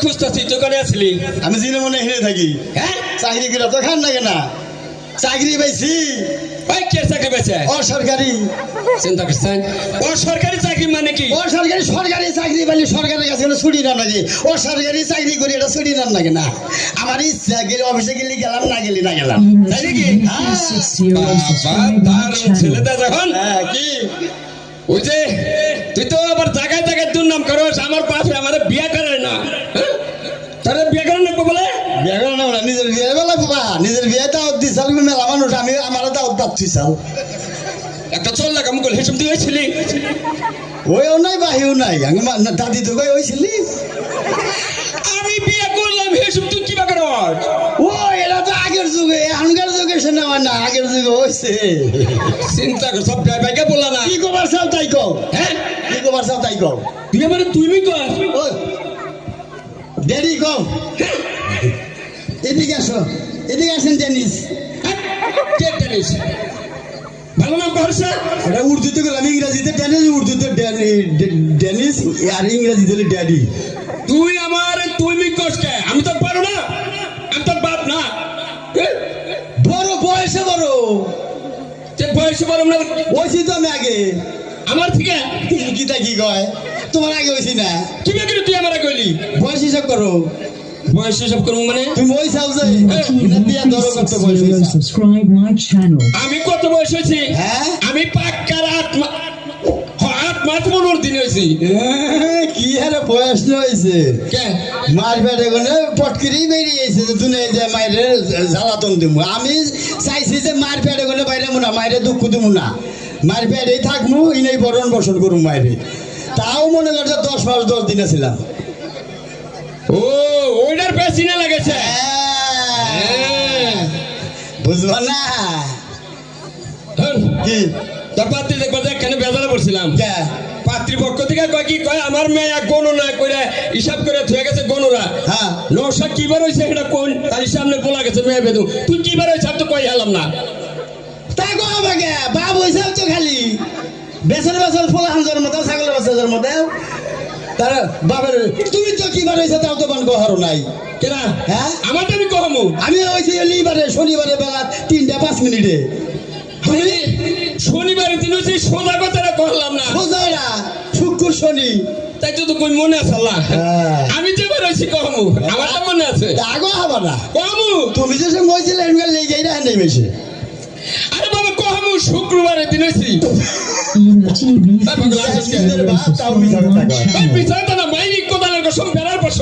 খুঁজতেছি তুই করে আসলি আমি জিনে মনে হেরে থাকি হ্যাঁ চাকরি করে তো খান লাগে না চাকরি পাইছি ভাই কে চাকরি পেয়েছে অসরকারি চিন্তা করছেন ও সরকারি চাকরি মানে কি অসরকারি সরকারি চাকরি পাইলে সরকারের কাছে ছুটি না লাগে অসরকারি চাকরি করি এটা ছুটি না লাগে না আমার ইচ্ছা গেলে অফিসে গেলে গেলাম না গেলে না গেলাম তাই নাকি তার ছেলেটা যখন কি ওই যে তুই তো আবার জায়গায় জায়গায় দুর্নাম করস আমার পাশে আমাদের বিয়ে করে না তাহলে বিয়ে করে নেবো বলে বিয়ে করে না নিজের বিয়ে বেলা বাবা নিজের বিয়ে দাওয়াত দিছাল মেলা মানুষ আমি আমার দাওয়াত দিছাল একটা চল লাগা মুকুল হিসেব দিয়ে হয়েছিলি ওইও নাই বাহিও নাই আমি দাদি তো কই হইছিলি আমি বিয়ে করলাম হিসেব তুই কিবা কর ও এরা তো আগের যুগে এখনকার যুগে শোনা হয় না আগের যুগে হয়েছে চিন্তা কর সব ভাইকে বললা না কি কবার চাও তাই কও হ্যাঁ কি কবার চাও তাই কও তুই মানে তুমি কর ও ড্যাডি কও এদিকে আসো এদিকে আসেন টেনিস কে টেনিস ভালো নাম করছে এটা উর্দুতে গেলাম ইংরেজিতে টেনিস উর্দুতে টেনিস আর ইংরেজিতে ড্যাডি তুই আমার তুমি কস কে আমি তো পারো না আমি তো বাপ না বড় বয়সে বড় যে বয়সে বড় না হয়েছি তো আমি আগে আমার থেকে গীতা কি কয় তোমার আগে হয়েছি না কি বেকরি তুই আমার কইলি বয়স হিসাব করো বয়স সব করব মানে তুমি ওই চাও যে বিয়া ধরো কত বয়স হইছে? Subscribe my channel. আমি কত বয়স হয়েছি হ্যাঁ আমি পাক্কার 8 মাস মনোর দিন হয়েছি কি আরে বয়স হয়েছে কে মার পেটে কোনে পটকিরি বেরিয়েছে যে তুমি যে মায়ের জ্বালাতন দিব আমি চাইছি যে মার পেটে কোনে বাইরে না মায়ের দুঃখ দিব না মার পেটেই থাকবো ইনেই বরণ বসন করুম মায়েরে তাও মনে করছে 10 দিন ছিলাম ও ওইটার বেশি না লাগেছে বুঝবা না কি তোর পাত্রী দেখবো যে এখানে বেজারে পড়ছিলাম কে? পাত্রীপক্ষ থেকে কয় কি কয় আমার মেয়ে গণনা করে হিসাব করে থুয়ে গেছে গণরা হ্যাঁ নশা কিবার হয়েছে এটা কোন তার সামনে বলা গেছে মেয়ে বেদু তুই কিবার হয়েছে আমি তো কই হেলাম না তাই কো আমাকে বাপ হইছে তো খালি বেসর বেসর ফলা হাঞ্জর মতো ছাগলের বাচ্চাদের মতো তার বাবার তুমি তো কি বার হইছে তাও তো বান কহারো নাই কেনা হ্যাঁ আমার তো আমি কহমু আমি হইছি লিবারে শনিবারে বেলা 3টা 5 মিনিটে আমি শনিবারের দিন হচ্ছে সোজা কথাটা করলাম না বুঝাইরা শুক্র শনি তাই তো কই মনে আছে আল্লাহ হ্যাঁ। আমি যে বার হয়েছি কহমু আমার তো মনে আছে আগো হবা না কহমু তুমি যে সে মইছিলে এমন লেগে যাইরা নেই বেশি আরে বাবা কহমু শুক্রবারের দিন হয়েছি TV তারপর subscribe বাপ তাও মিছা কথা কয় বিচারটা না মাইনি কোদালের কসম ফেরার পর